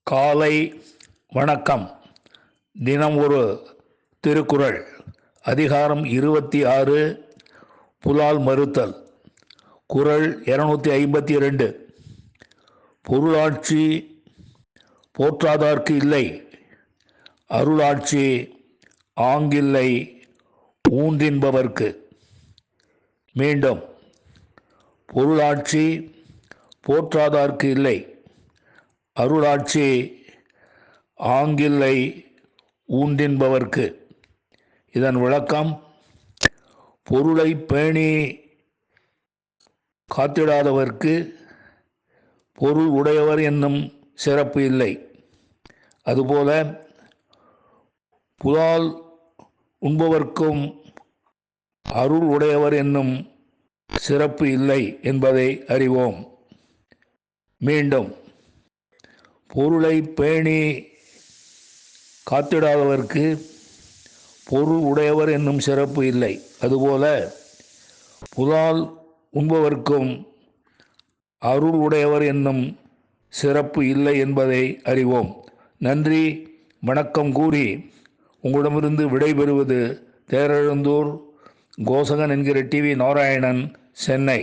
காலை வணக்கம். தினம் ஒரு திருக்குறள். அதிகாரம் 26, புலால் மறுத்தல். குறள் 252. பொருளாட்சி போற்றாதார்க்கு இல்லை, அருளாட்சி ஆங்கில்லை ஊன்றின்பவர்க்கு. மீண்டும், பொருளாட்சி போற்றாதார்க்கு இல்லை, அருளாட்சி ஆங்கில்லை ஊன்றின்பவர்க்கு. இதன் விளக்கம்: பொருளை பேணி காத்திடாதவர்க்கு பொருள் உடையவர் என்னும் சிறப்பு இல்லை. அதுபோல புலால் உண்பவர்க்கும் அருள் உடையவர் என்னும் சிறப்பு இல்லை என்பதை அறிவோம். மீண்டும், பொருளை பேணி காத்திடாதவர்க்கு பொருள் உடையவர் என்னும் சிறப்பு இல்லை. அதுபோல புலால் உண்பவர்க்கும் அருள் உடையவர் என்னும் சிறப்பு இல்லை என்பதை அறிவோம். நன்றி, வணக்கம் கூறி உங்களிடமிருந்து விடைபெறுவது தேரெழுந்தூர் கோசகன் என்கிற டிவி நாராயணன், சென்னை.